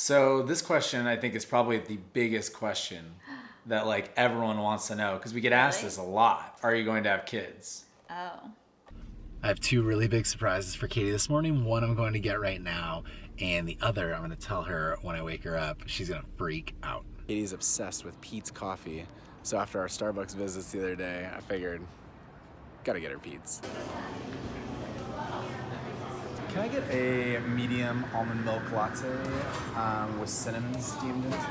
So this question, I think, is probably the biggest question that like everyone wants to know, because we get asked this a lot. Are you going to have kids? Oh. I have two really big surprises for Katie this morning. One I'm going to get right now, and the other I'm going to tell her when I wake her up. She's going to freak out. Katie's obsessed with Pete's coffee, so after our Starbucks visits the other day, I figured, gotta get her Pete's. Can I get a medium almond milk latte with cinnamon steamed into it?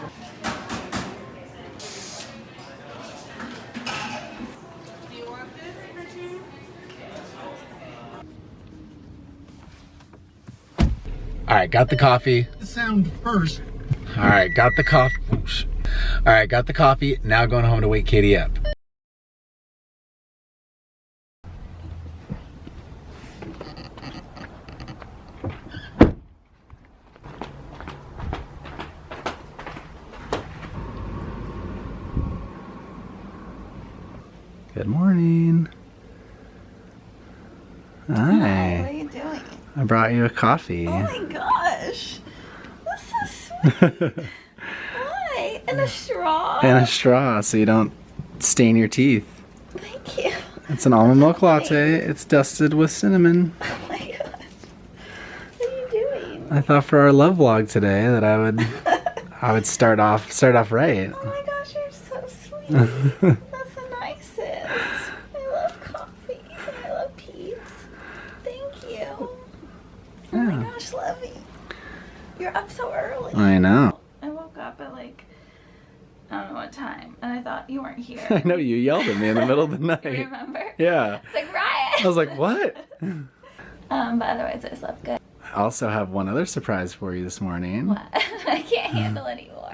Do you want this, Richard? All right, got the coffee. The sound first. All right, got the coffee. All right, got the coffee. Now going home to wake Katie up. Good morning. Hi, what Hi. are you doing? I brought you a coffee. Oh my gosh. That's so sweet. Hi. And a straw. And a straw so you don't stain your teeth. Thank you. It's an almond milk latte. It's dusted with cinnamon. Oh my gosh. What are you doing? I thought for our love vlog today that I would start off right. Oh my gosh, you're so sweet. That's the nicest. I love coffee. I love Pete's. Thank you. Oh my gosh, Lovey. You're up so early. I know. I woke up at like, I don't know what time, and I thought you weren't here. I know you yelled at me in the middle of the night. Do you remember? Yeah. It's like, Ryan. I was like, what? But otherwise I slept good. I also have one other surprise for you this morning. What? I can't handle anymore.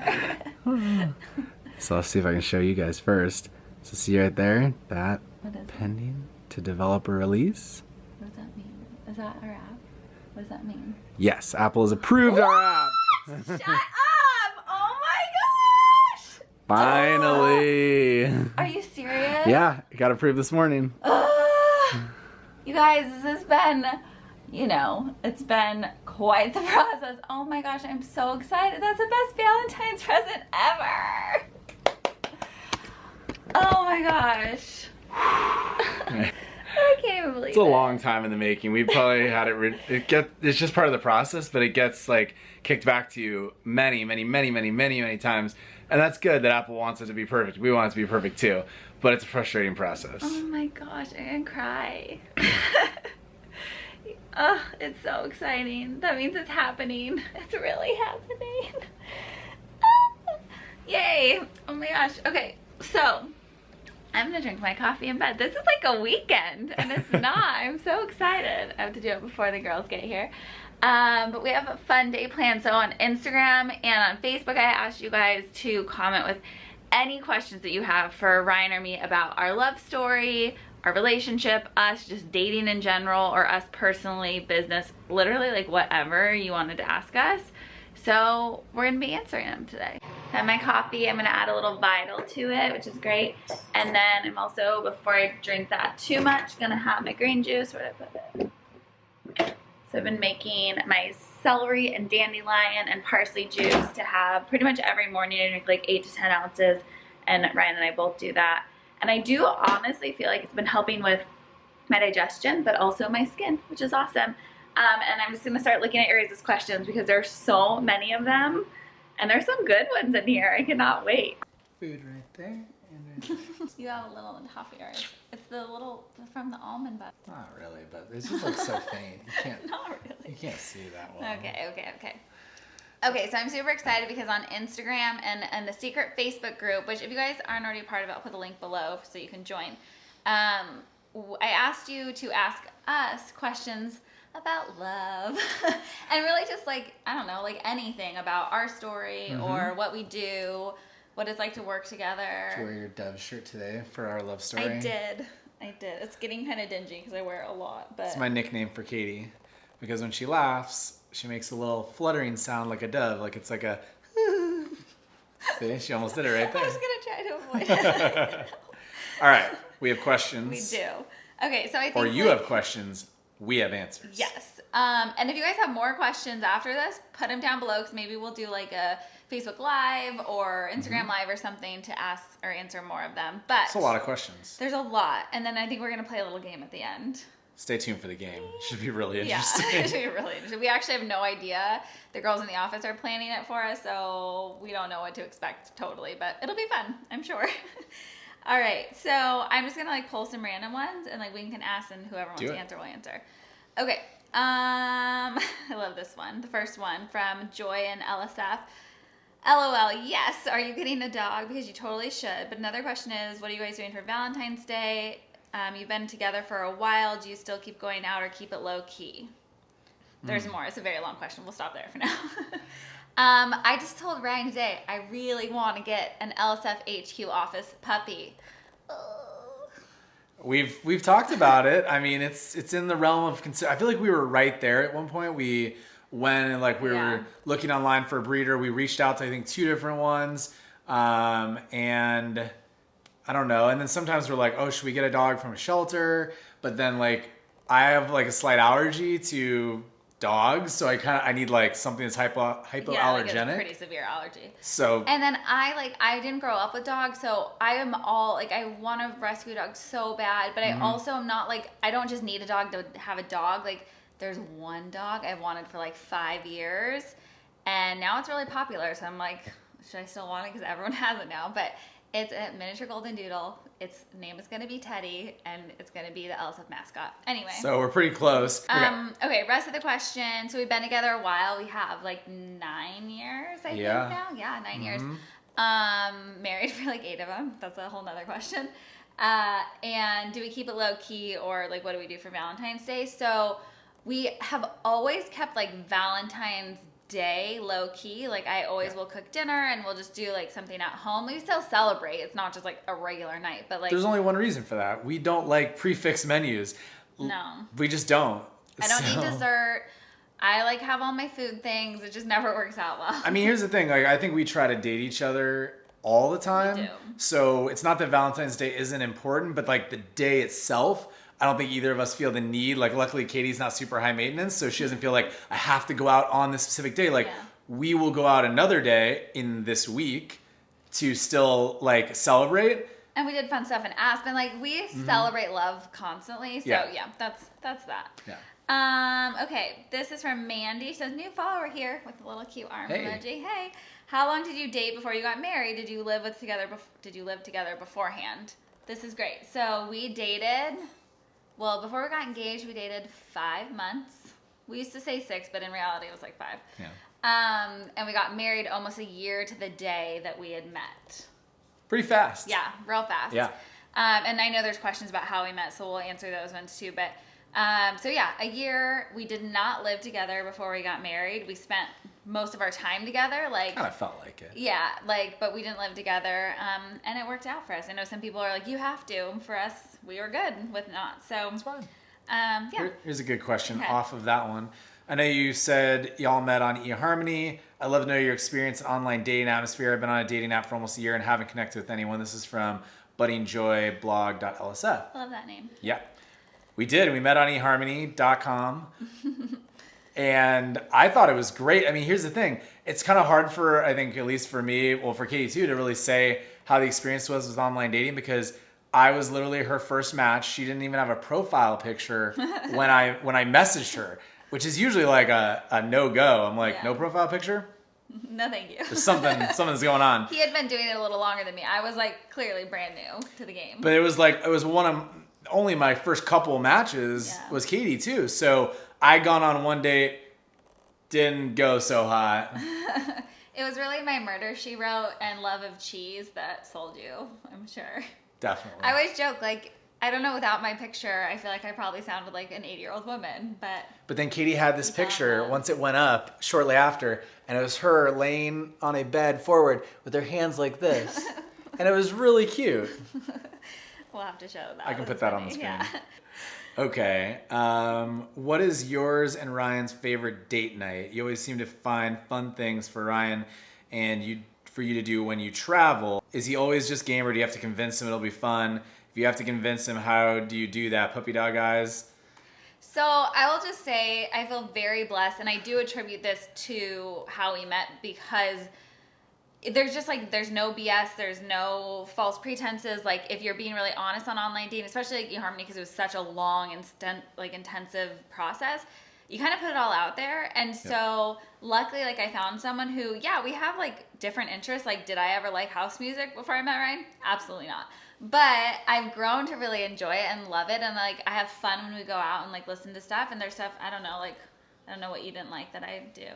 So I'll see if I can show you guys first. So see right there, that What is it? pending to develop a release. What does that mean? Is that our app? What does that mean? Yes, Apple has approved our app. Shut up! Oh my gosh! Finally. Are you serious? Yeah, it got approved this morning. You guys, this has been, it's been quite the process. Oh my gosh, I'm so excited. That's the best Valentine's present ever. Oh my gosh. I can't even believe It's a long time in the making. We probably had it's just part of the process, but it gets like kicked back to you many times. And that's good that Apple wants it to be perfect. We want it to be perfect too, but it's a frustrating process. Oh my gosh, I'm gonna cry. Oh, it's so exciting. That means it's happening. It's really happening. Yay. Oh my gosh. Okay, so I'm gonna drink my coffee in bed. This is like a weekend, and it's not. I'm so excited. I have to do it before the girls get here. But we have a fun day planned. So on Instagram and on Facebook, I asked you guys to comment with any questions that you have for Ryan or me about our love story, our relationship, us just dating in general, or us personally, business, literally like whatever you wanted to ask us. So we're gonna be answering them today. I have my coffee. I'm gonna add a little Vital to it, which is great. And then I'm also, before I drink that too much, gonna have my green juice. Where did I put it? So I've been making my celery and dandelion and parsley juice to have pretty much every morning. I drink like 8 to 10 ounces, and Ryan and I both do that. And I do honestly feel like it's been helping with my digestion, but also my skin, which is awesome. And I'm just gonna start looking at your guys' questions because there's so many of them, and there's some good ones in here. I cannot wait. Food right there. You have a little on top of yours. It's the little from the almond butter. Not really, but it just looks so faint. Not really. You can't see that well. Okay, so I'm super excited because on Instagram and the secret Facebook group, which if you guys aren't already a part of it, I'll put the link below so you can join. I asked you to ask us questions about love and really just like, I don't know, like anything about our story or what we do, what it's like to work together. Did you wear your Dove shirt today for our love story? I did. It's getting kind of dingy because I wear it a lot, but It's my nickname for Katie, because when she laughs, she makes a little fluttering sound like a dove, like it's like a See, she almost did it right there. I was gonna try to avoid it. All right, we have questions. We do. Okay, so I think Or you have questions. we have answers. Yes. And if you guys have more questions after this, put them down below because maybe we'll do like a Facebook Live or Instagram Live or something to ask or answer more of them. But It's a lot of questions. there's a lot. And then I think we're going to play a little game at the end. Stay tuned for the game. Should be really Yeah, interesting. it should be really interesting. We actually have no idea. The girls in the office are planning it for us, so we don't know what to expect totally, but it'll be fun, I'm sure. All right, so I'm just gonna like pull some random ones, and like we can ask, and whoever wants to answer will answer. Okay. I love this one. The first one from Joy and LSF. LOL, yes. Are you getting a dog? Because you totally should. But another question is, what are you guys doing for Valentine's Day? You've been together for a while. Do you still keep going out or keep it low key? There's more. It's a very long question. We'll stop there for now. I just told Ryan today I really want to get an LSF HQ office puppy. We've talked about it. I mean, it's in the realm of I feel like we were right there at one point. We went and like we were looking online for a breeder. We reached out to I think 2 different ones, and I don't know. And then sometimes we're like, oh, should we get a dog from a shelter? But then like I have like a slight allergy to dogs, so I need like something that's hypoallergenic. Yeah, like a pretty severe allergy. So and then I didn't grow up with dogs, so I am all like I want to rescue a dog so bad, but I also am not like I don't just need a dog to have a dog. Like there's one dog I've wanted for like 5 years, and now it's really popular. So I'm like, should I still want it because everyone has it now? But it's a miniature golden doodle. Its name is going to be Teddy, and it's going to be the LSF mascot. Anyway. So we're pretty close. Okay, rest of the question. So we've been together a while. We have like 9 years, I think now. Yeah, 9 years. Married for like 8 of them. That's a whole nother question. And do we keep it low key or like what do we do for Valentine's Day? So we have always kept like Valentine's Day low key. Like I always will cook dinner and we'll just do like something at home. We still celebrate. It's not just like a regular night, but like there's only one reason for that. We don't like prefix menus. No. We just don't. I don't eat dessert. I like have all my food things. It just never works out well. I mean, here's the thing. Like I think we try to date each other all the time. We do. So it's not that Valentine's Day isn't important, but like the day itself, I don't think either of us feel the need. Like luckily Katie's not super high maintenance, so she doesn't feel like I have to go out on this specific day. Like we will go out another day in this week to still like celebrate. And we did fun stuff in Aspen. Like we celebrate love constantly. So yeah, that's that. Yeah. Okay, this is from Mandy. She says, new follower here with a little cute arm Hey. emoji. Hey, how long did you date before you got married? Did you live together beforehand? This is great. So we dated. Well, before we got engaged, we dated 5 months. We used to say 6, but in reality, it was like 5. Yeah. And we got married almost a year to the day that we had met. Pretty fast. Yeah, real fast. Yeah. And I know there's questions about how we met, so we'll answer those ones too. But so yeah, a year. We did not live together before we got married. We spent most of our time together. Like Kind of felt like it. yeah, like but we didn't live together. And it worked out for us. I know some people are like, you have to. For us, we were good with not. So It's fine. yeah. Here's a good question Okay. off of that one. I know you said y'all met on eHarmony. I'd love to know your experience in online dating atmosphere. I've been on a dating app for almost a year and haven't connected with anyone. This is from buddingjoyblog.lsf. I love that name. Yeah. We did. We met on eHarmony.com. And I thought it was great. I mean, here's the thing. It's kind of hard for, I think, at least for me, well, for Katie too, to really say how the experience was with online dating because I was literally her first match. She didn't even have a profile picture when I messaged her, which is usually like a no-go. I'm like, no profile picture? No, thank you. There's something's going on. He had been doing it a little longer than me. I was like clearly brand new to the game. But it was one of only my first couple matches was Katie too. So I gone on one date, didn't go so hot. It was really my murder, she wrote, and love of cheese that sold you, I'm sure. Definitely. I always joke, like, I don't know, without my picture, I feel like I probably sounded like an 80-year-old woman, But then Katie had this picture once it went up shortly after, and it was her laying on a bed forward with her hands like this. And it was really cute. We'll have to show that. I can put That's that on funny. the screen. Yeah. Okay. What is yours and Ryan's favorite date night? You always seem to find fun things for Ryan and for you to do when you travel. Is he always just game or do you have to convince him it'll be fun? If you have to convince him, how do you do that? Puppy dog eyes? So I will just say I feel very blessed, and I do attribute this to how we met because there's just like there's no BS, there's no false pretenses. Like if you're being really honest on online dating, especially like eHarmony because it was such a long and intensive process, you kind of put it all out there. And so luckily, like I found someone who, we have like different interests. Like, did I ever like house music before I met Ryan? Absolutely not. But I've grown to really enjoy it and love it. And like, I have fun when we go out and like listen to stuff. And there's stuff, I don't know what you didn't like that I do.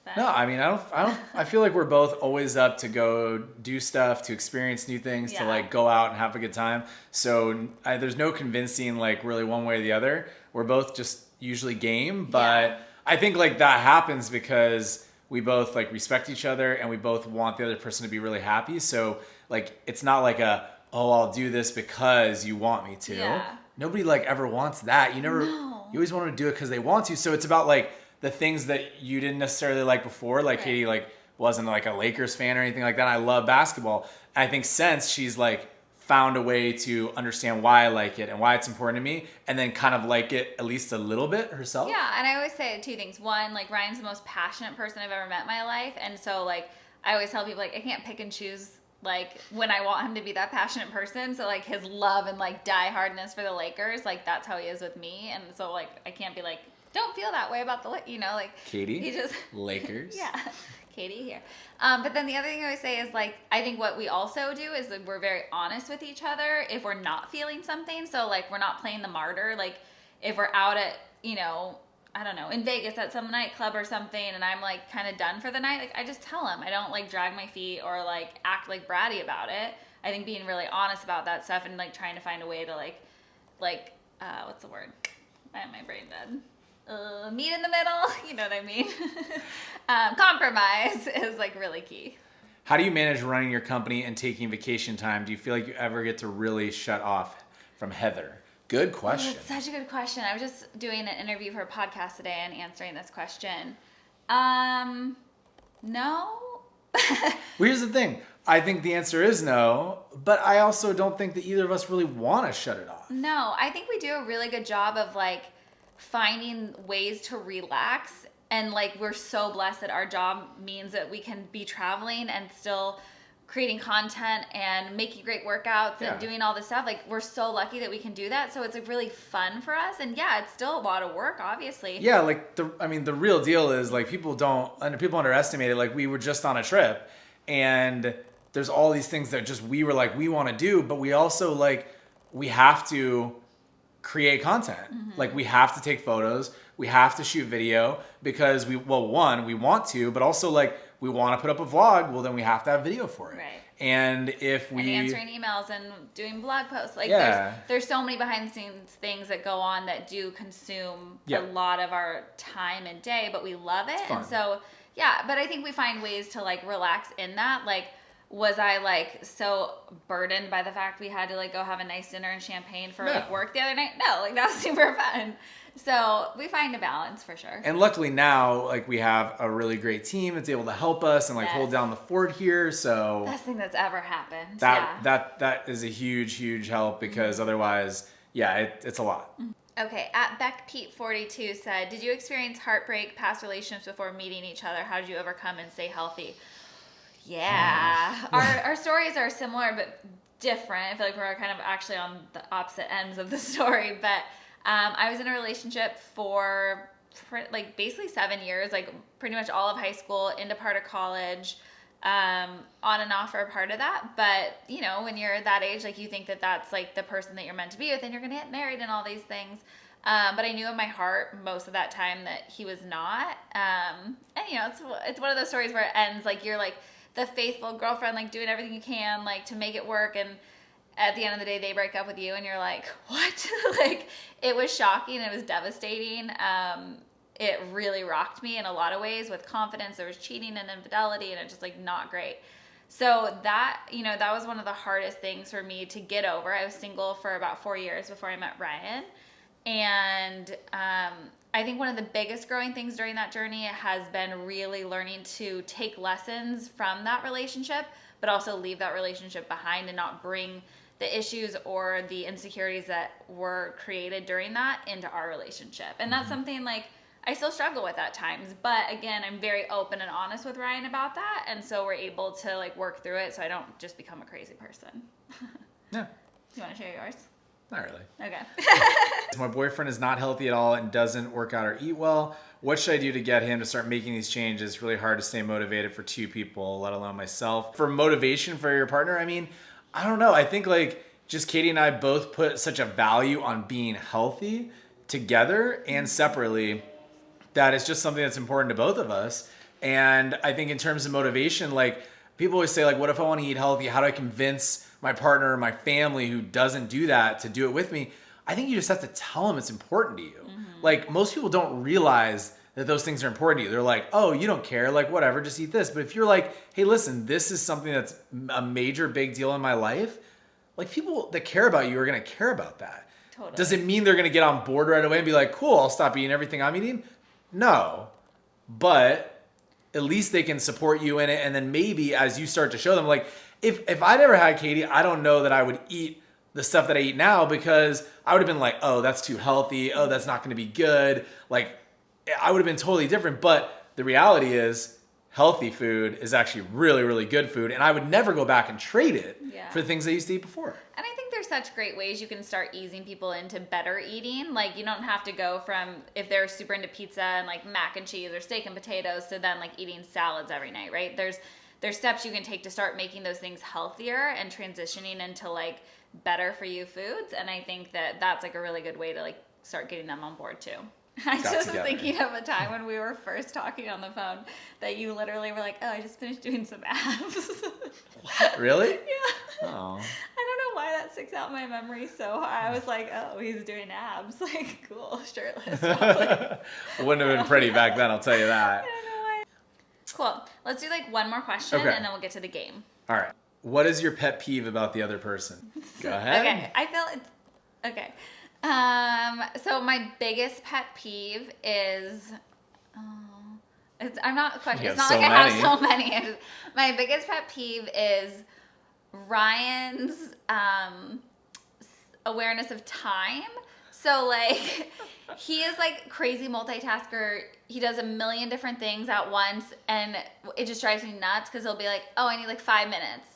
But. No, I mean, I feel like we're both always up to go do stuff, to experience new things, to like go out and have a good time. So there's no convincing like really one way or the other. We're both just usually game, but I think like that happens because we both like respect each other and we both want the other person to be really happy. So like, it's not like I'll do this because you want me to. Yeah. Nobody like ever wants that. You always want to do it because they want to. So it's about like the things that you didn't necessarily like before. Like Katie like wasn't like a Lakers fan or anything like that. I love basketball. And I think since she's like found a way to understand why I like it and why it's important to me, and then kind of like it at least a little bit herself. Yeah, and I always say two things. One, like Ryan's the most passionate person I've ever met in my life. And so like I always tell people like I can't pick and choose like when I want him to be that passionate person. So like his love and like diehardness for the Lakers, like that's how he is with me. And so like I can't be like, don't feel that way about the, like Katie, he just Lakers. Katie here. But then the other thing I would say is like, I think what we also do is that we're very honest with each other if we're not feeling something. So like, we're not playing the martyr. Like if we're out at, I don't know, in Vegas at some nightclub or something and I'm like kind of done for the night, like I just tell him. I don't like drag my feet or like act like bratty about it. I think being really honest about that stuff and like trying to find a way to like what's the word? I have my brain dead. Meet in the middle, you know what I mean? Compromise is like really key. How do you manage running your company and taking vacation time? Do you feel like you ever get to really shut off from Heather? Good question. That's such a good question. I was just doing an interview for a podcast today and answering this question. No. Well, here's the thing. I think the answer is no, but I also don't think that either of us really want to shut it off. No, I think we do a really good job of like finding ways to relax, and like we're so blessed that our job means that we can be traveling and still creating content and making great workouts and doing all this stuff. Like we're so lucky that we can do that. So it's like really fun for us. And it's still a lot of work, obviously. Yeah, like the real deal is like people underestimate it. Like we were just on a trip and there's all these things that just we were like we want to do, but we also like we have to create content. Mm-hmm. Like we have to take photos, we have to shoot video because we want to, but also like we want to put up a vlog, well then we have to have video for it. Right. And if we answering emails and doing blog posts, like there's so many behind the scenes things that go on that do consume a lot of our time and day, but we love it. And so but I think we find ways to like relax in that. Like was I like so burdened by the fact we had to like go have a nice dinner and champagne for like work the other night? No, like that was super fun. So we find a balance for sure. And luckily now, like we have a really great team that's able to help us and like hold down the fort here. So best thing that's ever happened. That is a huge help because otherwise, it's a lot. Okay, at BeckPete42 said, did you experience heartbreak, past relationships before meeting each other? How did you overcome and stay healthy? Yeah, our stories are similar but different. I feel like we're kind of actually on the opposite ends of the story. But I was in a relationship for like basically 7 years, like pretty much all of high school, into part of college, on and off for a part of that. But you know, when you're that age, like you think that that's like the person that you're meant to be with, and you're gonna get married and all these things. But I knew in my heart most of that time that he was not. And you know, it's one of those stories where it ends like you're like the faithful girlfriend, like doing everything you can like to make it work, and at the end of the day they break up with you and you're like, what? Like it was shocking, it was devastating. It really rocked me in a lot of ways with confidence. There was cheating and infidelity and it just like not great. So that, you know, that was one of the hardest things for me to get over. I was single for about 4 years before I met Ryan. And I think one of the biggest growing things during that journey has been really learning to take lessons from that relationship, but also leave that relationship behind and not bring the issues or the insecurities that were created during that into our relationship. And that's something like I still struggle with at times, but again, I'm very open and honest with Ryan about that, and so we're able to like work through it so I don't just become a crazy person. Yeah. Do you want to share yours? Not really. Okay. My boyfriend is not healthy at all and doesn't work out or eat well. What should I do to get him to start making these changes? It's really hard to stay motivated for two people, let alone myself. For motivation for your partner, I mean, I don't know. I think like just Katie and I both put such a value on being healthy together and separately that it's just something that's important to both of us. And I think in terms of motivation, like people always say like, what if I want to eat healthy? How do I convince my partner or my family who doesn't do that to do it with me? I think you just have to tell them it's important to you. Like most people don't realize that those things are important to you. They're like, oh, you don't care, like whatever, just eat this. But if you're like, hey, listen, this is something that's a major big deal in my life, like people that care about you are going to care about that. Totally. Does it mean they're going to get on board right away and be like, cool, I'll stop eating everything I'm eating? No, but at least they can support you in it. And then maybe as you start to show them, like if I never had Katie, I don't know that I would eat the stuff that I eat now because I would have been like, oh, that's too healthy. Oh, that's not going to be good. Like I would have been totally different. But the reality is healthy food is actually really, really good food. And I would never go back and trade it for the things I used to eat before. And I think there's such great ways you can start easing people into better eating. Like you don't have to go from if they're super into pizza and like mac and cheese or steak and potatoes to then like eating salads every night, right? There's steps you can take to start making those things healthier and transitioning into like better for you foods. And I think that that's like a really good way to like start getting them on board too. I just was thinking of a time when we were first talking on the phone that you literally were like, oh, I just finished doing some abs. What? Really? Yeah. Oh. I don't know why that sticks out in my memory so hard. I was like, oh, he's doing abs. Like, cool, shirtless. Wouldn't have been pretty back then, I'll tell you that. I don't know why. Cool. Let's do like one more question and then we'll get to the game. All right. What is your pet peeve about the other person? Go ahead. Okay. I feel it's okay. So my biggest pet peeve is I'm not questioning. It's not like I have so many. My biggest pet peeve is Ryan's awareness of time. So like he is like crazy multitasker. He does a million different things at once and it just drives me nuts because he'll be like, oh, I need like 5 minutes.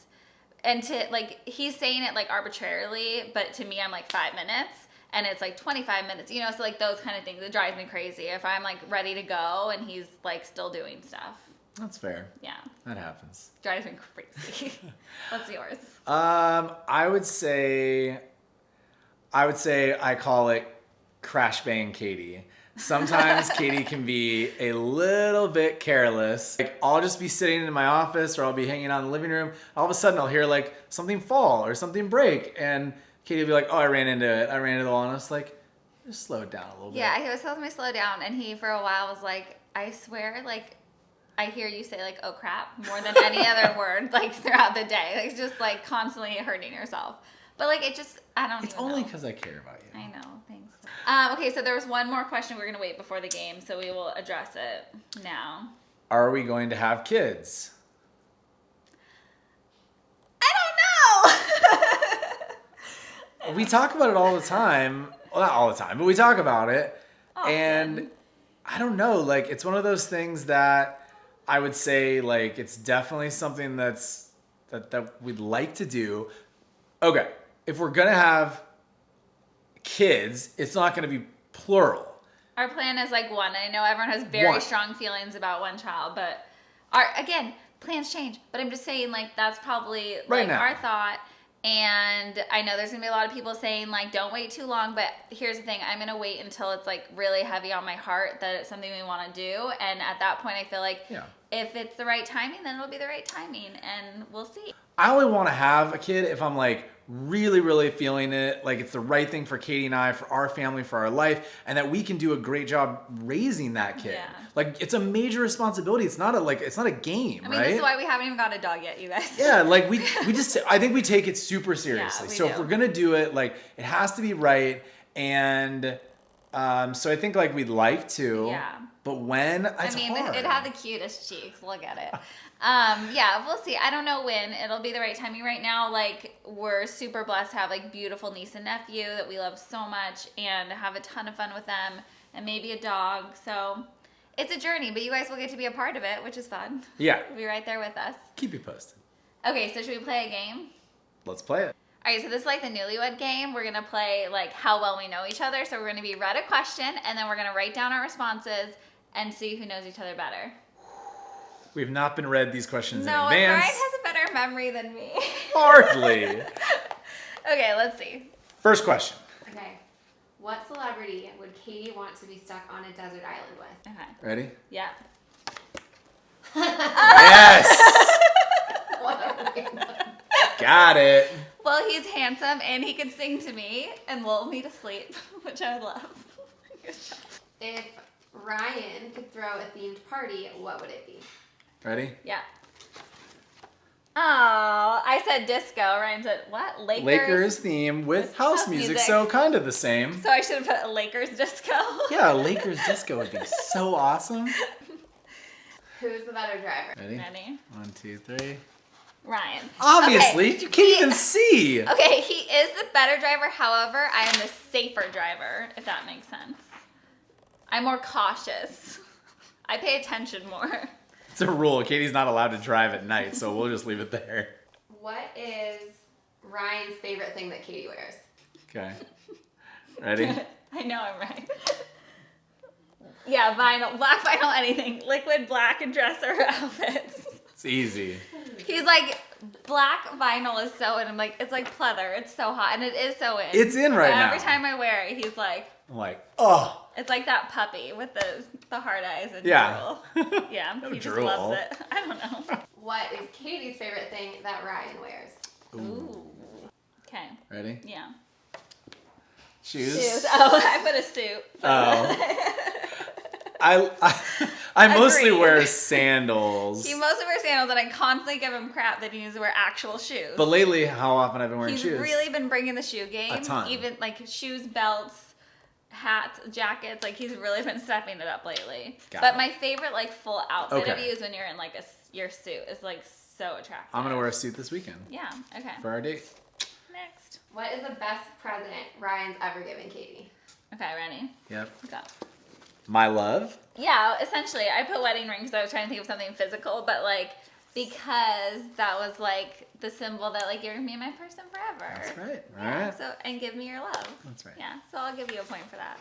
And to like he's saying it like arbitrarily, but to me I'm like 5 minutes. And it's like 25 minutes, you know, so like those kind of things, it drives me crazy if I'm like ready to go and he's like still doing stuff. That's fair. Yeah. That happens. Drives me crazy. What's yours? I would say I call it crash bang Katie. Sometimes Katie can be a little bit careless. Like I'll just be sitting in my office or I'll be hanging out in the living room. All of a sudden I'll hear like something fall or something break and Katie would be like, oh, I ran into the wall. And I was like, just slow it down a little bit. Yeah, he was telling me to slow down. And he, for a while, was like, I swear, like, I hear you say, like, oh, crap, more than any other word, like, throughout the day. Like, it's just, like, constantly hurting yourself. But, like, it just, I don't It's even only know. because I care about you. I know, thanks. Okay, so there was one more question we're going to wait before the game, so we will address it now. Are we going to have kids? I don't know! We talk about it all the time. Well, not all the time, but we talk about it. Often. And I don't know, like, it's one of those things that I would say, like, it's definitely something that we'd like to do. Okay, if we're going to have kids, it's not going to be plural. Our plan is like one. I know everyone has very strong feelings about one child, but again, plans change. But I'm just saying, like, that's probably like our thought. And I know there's gonna be a lot of people saying like, don't wait too long, but here's the thing, I'm gonna wait until it's like really heavy on my heart that it's something we wanna do. And at that point I feel like if it's the right timing, then it'll be the right timing and we'll see. I only wanna have a kid if I'm like really, really feeling it, like it's the right thing for Katie and I, for our family, for our life, and that we can do a great job raising that kid. Yeah. Like it's a major responsibility. It's not a game, I mean, right? this is why we haven't even got a dog yet, you guys. Yeah, like we just, I think we take it super seriously. Yeah, so if we're gonna do it, like it has to be right. And so I think like we'd like to. Yeah. But when, it's I mean, hard. it had the cutest cheeks. Look at it. Yeah, we'll see. I don't know when it'll be the right timing. Right now, like, we're super blessed to have like beautiful niece and nephew that we love so much and have a ton of fun with them, and maybe a dog. So it's a journey, but you guys will get to be a part of it, which is fun. Yeah. You'll be right there with us. Keep you posted. Okay, so should we play a game? Let's play it. All right, so this is like the newlywed game. We're going to play like how well we know each other. So we're going to be read a question, and then we're going to write down our responses and see who knows each other better. We've not been read these questions in No, advance. Brian has a better memory than me. Hardly. Okay, let's see. First question. Okay. What celebrity would Katie want to be stuck on a desert island with? Okay. Ready? Yeah. Yes! What a random. Got it. Well, he's handsome and he can sing to me and lull me to sleep, which I would love. If Ryan could throw a themed party, what would it be? Ready? Yeah. Oh, I said disco. Ryan said what? Lakers. Lakers theme with house music, so kind of the same. So I should have put a Lakers disco. Yeah, Lakers disco would be so awesome. Who's the better driver? Ready? Ready? 1, 2, 3. Ryan. Obviously, Okay. you can't even see. Okay, he is the better driver. However, I am the safer driver, if that makes sense. I'm more cautious. I pay attention more. It's a rule. Katie's not allowed to drive at night, so we'll just leave it there. What is Ryan's favorite thing that Katie wears? Okay. Ready? I know I'm right. Yeah, vinyl, black vinyl, anything. Liquid black and dresser outfits. It's easy. He's like, black vinyl is so in. I'm like, it's like pleather. It's so hot, and it is so in. It's in right But now. Every time I wear it, he's like, I'm like, oh. it's like that puppy with the hard eyes and Yeah. drool. Yeah, No he just drool. loves it. I don't know. What is Katie's favorite thing that Ryan wears? Ooh. Okay. Ready? Yeah. Shoes. Shoes. Oh, I put a suit. Oh. I mostly Agreed. wear sandals. He mostly wears sandals, and I constantly give him crap that he needs to wear actual shoes. But lately, how often I've been wearing He's shoes? really been bringing the shoe game. A ton. Even like shoes, belts, hats, jackets. Like he's really been stepping it up lately. Got But it. my favorite like full outfit of Okay. you is when you're in like your suit. It's like so attractive. I'm gonna wear a suit this weekend Yeah. Okay. for our date. Next. What is the best present Ryan's ever given Katie? Okay. Ready? Yep. Go. My love. Yeah. Essentially, I put wedding ring because I was trying to think of something physical, but like because that was like the symbol that like you're gonna be my person forever. That's right. All Yeah, right. so and give me your love. That's right. Yeah, so I'll give you a point for that.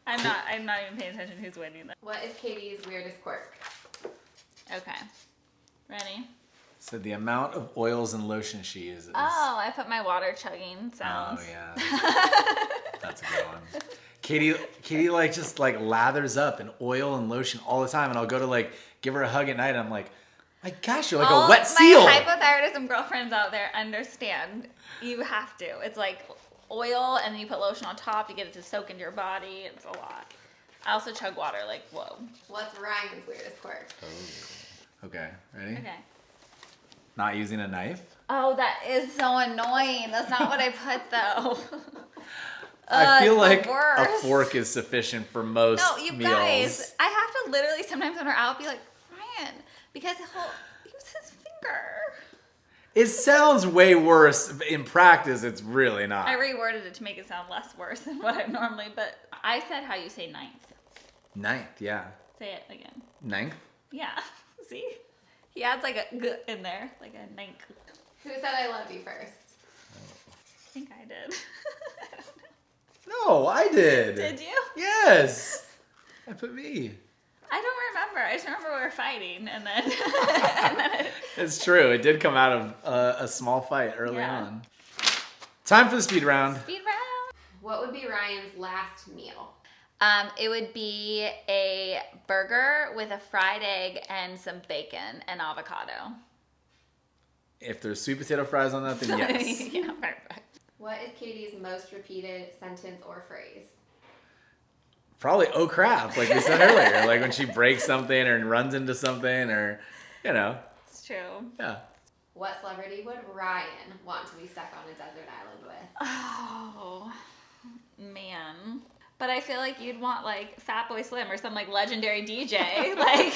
I'm not even paying attention who's winning that. What is Katie's weirdest quirk? Okay. Ready? So the amount of oils and lotion she uses. Oh, I put my water chugging sounds. Oh, yeah. That's a good one. Katie like just like lathers up in oil and lotion all the time, and I'll go to like give her a hug at night, and I'm like, my gosh, you're like All a wet seal. My hypothyroidism girlfriends out there understand. You have to. It's like oil, and then you put lotion on top. You get it to soak into your body. It's a lot. I also chug water like whoa. What's Ryan's weirdest quirk? Okay, ready? Okay. Not using a knife. Oh, that is so annoying. That's not what I put though. I feel it's like the a worst. fork is sufficient for most No, you meals. guys, I have to literally sometimes when we're out be like, Ryan, because he'll use his finger. It sounds way worse. In practice, it's really not. I reworded it to make it sound less worse than what I normally, but I said how you say ninth. Ninth, yeah. Say it again. Ninth? Yeah. See? He adds like a g in there, like a ninth. Who said I love you first? I think I did. No, I did. Did you? Yes. I put me. I don't remember. I just remember we were fighting and then, It's true. It did come out of a small fight early Yeah. on. Time for the speed round. speed round. What would be Ryan's last meal? It would be a burger with a fried egg and some bacon and avocado. If there's sweet potato fries on that, then yes. Yeah, perfect. What is Katie's most repeated sentence or phrase? Probably, oh crap, like we said earlier. Like when she breaks something or runs into something or, you know, It's true. yeah. What celebrity would Ryan want to be stuck on a desert island with? Oh, man. But I feel like you'd want like Fatboy Slim or some like legendary DJ. like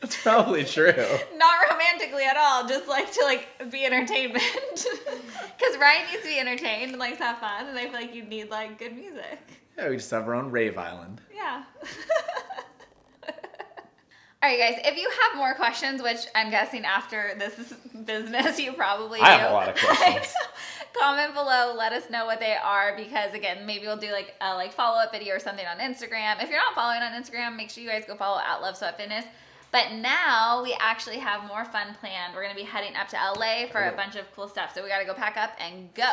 That's probably true. Not romantically at all, just like to like be entertainment. Because Ryan needs to be entertained and likes to have fun, and I feel like you need like good music. Yeah, we just have our own rave island. Yeah. All right, guys, if you have more questions, which I'm guessing after this business you probably do. I have a lot of questions. Comment below, let us know what they are, because again, maybe we'll do like a follow-up video or something on Instagram. If you're not following on Instagram, make sure you guys go follow at Love Sweat Fitness. But now we actually have more fun planned. We're gonna be heading up to LA for a bunch of cool stuff. So we gotta go pack up and go.